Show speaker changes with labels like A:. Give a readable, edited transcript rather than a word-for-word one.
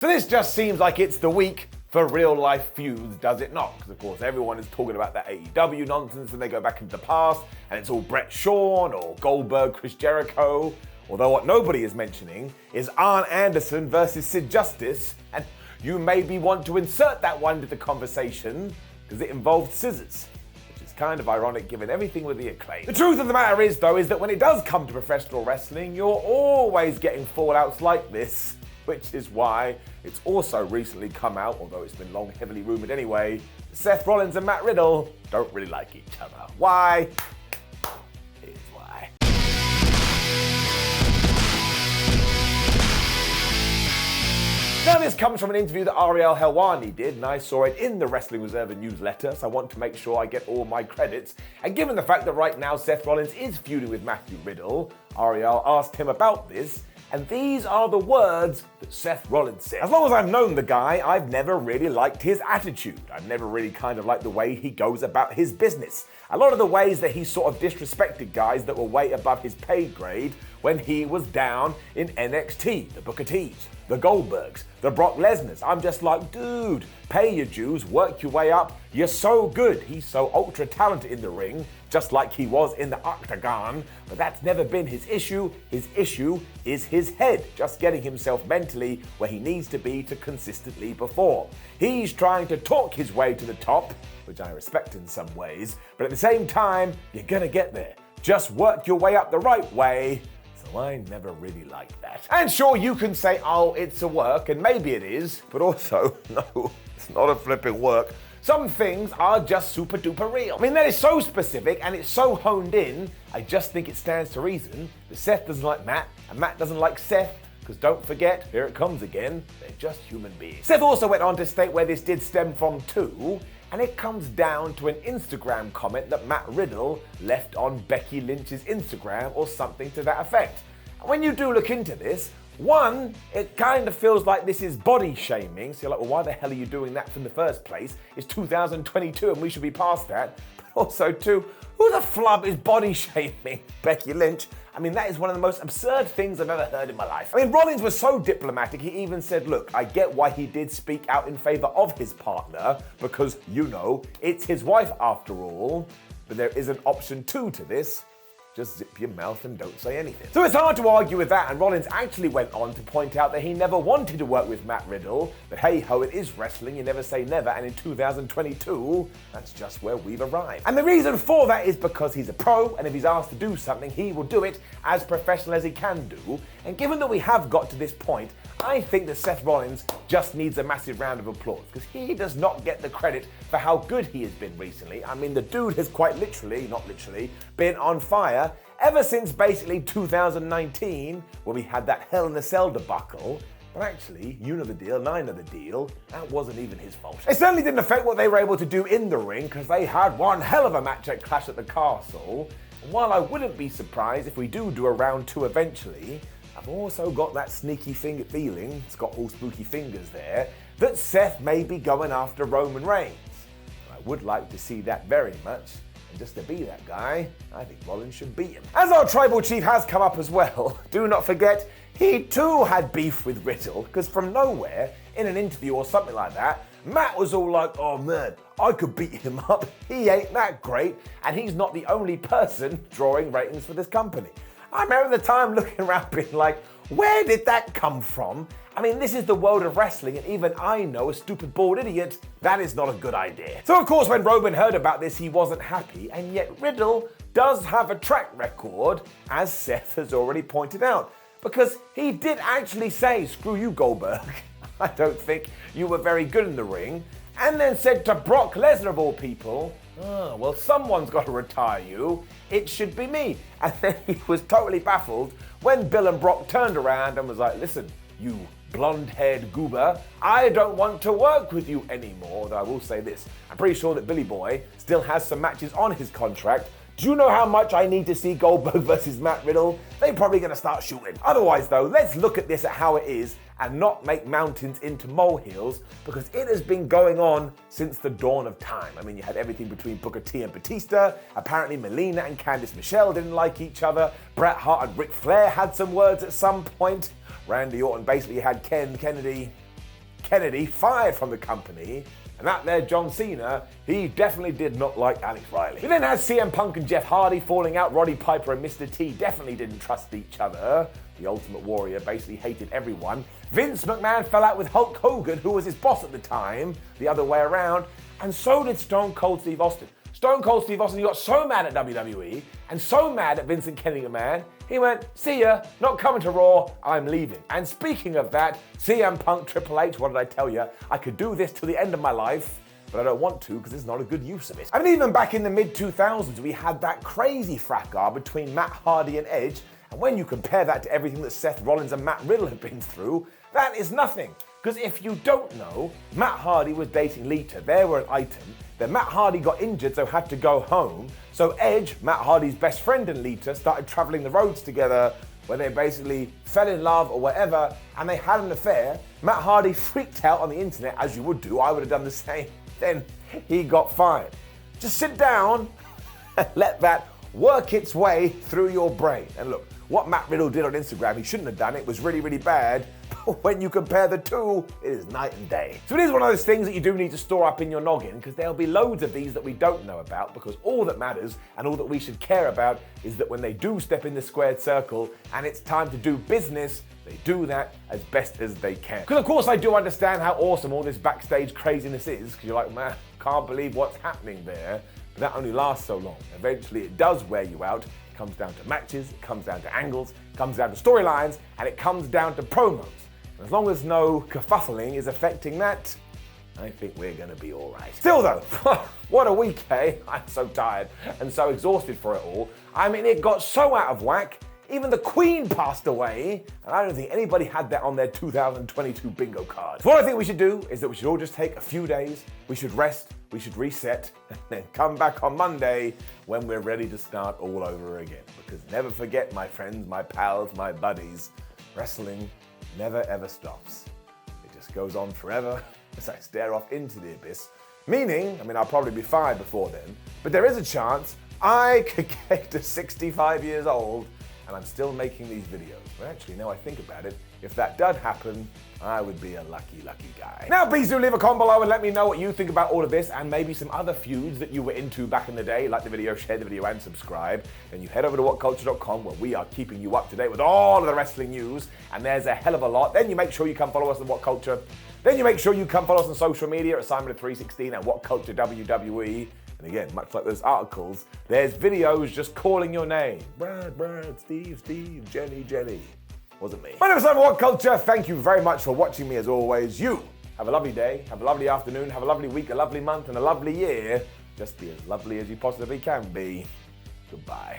A: So this just seems like it's the week for real life feuds, does it not? Because of course everyone is talking about that AEW nonsense and they go back into the past and it's all Brett Shawn or Goldberg, Chris Jericho. Although what nobody is mentioning is Arn Anderson versus Sid Justice, and you maybe want to insert that one into the conversation because it involved scissors. Kind of ironic given everything with the Acclaim. The truth of the matter is though, is that when it does come to professional wrestling, you're always getting fallouts like this, which is why it's also recently come out, although it's been long heavily rumored anyway, Seth Rollins and Matt Riddle don't really like each other. Why? Here's why. Now this comes from an interview that Ariel Helwani did, and I saw it in the Wrestling Observer newsletter, so I want to make sure I get all my credits. And given the fact that right now Seth Rollins is feuding with Matthew Riddle, Ariel asked him about this, and these are the words that Seth Rollins said. As long as I've known the guy, I've never really liked his attitude. I've never really kind of liked the way he goes about his business. A lot of the ways that he sort of disrespected guys that were way above his pay grade when he was down in NXT, the Booker T's, the Goldbergs, the Brock Lesnars. I'm just like, dude, pay your dues, work your way up. You're so good. He's so ultra talented in the ring, just like he was in the octagon, but that's never been his issue. His issue is his head, just getting himself mentally where he needs to be to consistently perform. He's trying to talk his way to the top, which I respect in some ways, but at the same time, you're gonna get there. Just work your way up the right way. So I never really liked that. And sure, you can say, oh, it's a work, and maybe it is, but also, no, it's not a flipping work. Some things are just super duper real. I mean, that is so specific and it's so honed in, I just think it stands to reason that Seth doesn't like Matt, and Matt doesn't like Seth, because don't forget, here it comes again, they're just human beings. Seth also went on to state where this did stem from too, and it comes down to an Instagram comment that Matt Riddle left on Becky Lynch's Instagram or something to that effect. And when you do look into this, one, it kind of feels like this is body shaming. So you're like, well, why the hell are you doing that in the first place? It's 2022 and we should be past that. But also two, who the flub is body shaming Becky Lynch? I mean, that is one of the most absurd things I've ever heard in my life. I mean, Rollins was so diplomatic, he even said, look, I get why he did speak out in favor of his partner, because, you know, it's his wife after all, but there is an option two to this. Just zip your mouth and don't say anything. So it's hard to argue with that, and Rollins actually went on to point out that he never wanted to work with Matt Riddle, but hey ho, it is wrestling, you never say never, and in 2022, that's just where we've arrived. And the reason for that is because he's a pro, and if he's asked to do something, he will do it as professional as he can do, and given that we have got to this point, I think that Seth Rollins just needs a massive round of applause, because he does not get the credit for how good he has been recently. I mean, the dude has quite literally, not literally, been on fire ever since basically 2019, when we had that Hell in a Cell debacle. But actually, you know the deal, and I know the deal, that wasn't even his fault. It certainly didn't affect what they were able to do in the ring, because they had one hell of a match at Clash at the Castle. And while I wouldn't be surprised if we do a round two eventually, I've also got that sneaky feeling, it's got all spooky fingers there, that Seth may be going after Roman Reigns. I would like to see that very much, and just to be that guy, I think Rollins should beat him. As our tribal chief has come up as well, do not forget, he too had beef with Riddle, because from nowhere, in an interview or something like that, Matt was all like, oh man, I could beat him up, he ain't that great, and he's not the only person drawing ratings for this company. I remember the time looking around being like, where did that come from? I mean, this is the world of wrestling, and even I know, a stupid bald idiot, that is not a good idea. So of course, when Roman heard about this, he wasn't happy, and yet Riddle does have a track record, as Seth has already pointed out, because he did actually say, screw you, Goldberg, I don't think you were very good in the ring, and then said to Brock Lesnar of all people, oh, well, someone's got to retire you. It should be me. And then he was totally baffled when Bill and Brock turned around and was like, listen, you blonde-haired goober, I don't want to work with you anymore. Though I will say this, I'm pretty sure that Billy Boy still has some matches on his contract. Do you know how much I need to see Goldberg versus Matt Riddle? They're probably going to start shooting. Otherwise though, let's look at this at how it is and not make mountains into molehills, because it has been going on since the dawn of time. I mean, you had everything between Booker T and Batista. Apparently Melina and Candice Michelle didn't like each other. Bret Hart and Ric Flair had some words at some point. Randy Orton basically had Ken Kennedy Kennedy fired from the company, and that there John Cena, he definitely did not like Alex Riley. We then had CM Punk and Jeff Hardy falling out. Roddy Piper and Mr. T definitely didn't trust each other. The Ultimate Warrior basically hated everyone. Vince McMahon fell out with Hulk Hogan, who was his boss at the time, the other way around, and so did Stone Cold Steve Austin. Stone Cold Steve Austin, he got so mad at WWE and so mad at Vincent Kennedy McMahon, he went, see ya, not coming to Raw, I'm leaving. And speaking of that, CM Punk, Triple H, what did I tell you? I could do this till the end of my life, but I don't want to because it's not a good use of it. I mean, even back in the mid-2000s, we had that crazy fracas between Matt Hardy and Edge, and when you compare that to everything that Seth Rollins and Matt Riddle have been through, that is nothing. Because if you don't know, Matt Hardy was dating Lita. They were an item. Then Matt Hardy got injured, so had to go home. So Edge, Matt Hardy's best friend, and Lita started traveling the roads together, where they basically fell in love or whatever, and they had an affair. Matt Hardy freaked out on the internet, as you would do. I would have done the same. Then he got fired. Just sit down and let that work its way through your brain. And look, what Matt Riddle did on Instagram, he shouldn't have done it, was really, really bad. But when you compare the two, it is night and day. So it is one of those things that you do need to store up in your noggin, because there'll be loads of these that we don't know about, because all that matters and all that we should care about is that when they do step in the squared circle and it's time to do business, they do that as best as they can. Because of course I do understand how awesome all this backstage craziness is, because you're like, man, can't believe what's happening there. But that only lasts so long. Eventually it does wear you out. It comes down to matches, it comes down to angles, it comes down to storylines, and it comes down to promos. And as long as no kerfuffling is affecting that, I think we're gonna be all right. Still though, what a week, eh? I'm so tired and so exhausted for it all. I mean, it got so out of whack, even the Queen passed away, and I don't think anybody had that on their 2022 bingo card. So what I think we should do is that we should all just take a few days, we should rest, we should reset, and then come back on Monday when we're ready to start all over again. Because never forget, my friends, my pals, my buddies, wrestling never ever stops. It just goes on forever as I stare off into the abyss. Meaning, I mean, I'll probably be fired before then, but there is a chance I could get to 65 years old and I'm still making these videos. But actually, now I think about it, if that did happen, I would be a lucky, lucky guy. Now, please do leave a comment below and let me know what you think about all of this and maybe some other feuds that you were into back in the day. Like the video, share the video, and subscribe. Then you head over to whatculture.com where we are keeping you up to date with all of the wrestling news, and there's a hell of a lot. Then you make sure you come follow us on What Culture. Then you make sure you come follow us on social media at Simon316 and What Culture WWE. And again, much like those articles, there's videos just calling your name. Brad, Steve, Jenny. Wasn't me. My name is Simon What Culture. Thank you very much for watching me as always. You have a lovely day, have a lovely afternoon, have a lovely week, a lovely month, and a lovely year. Just be as lovely as you possibly can be. Goodbye.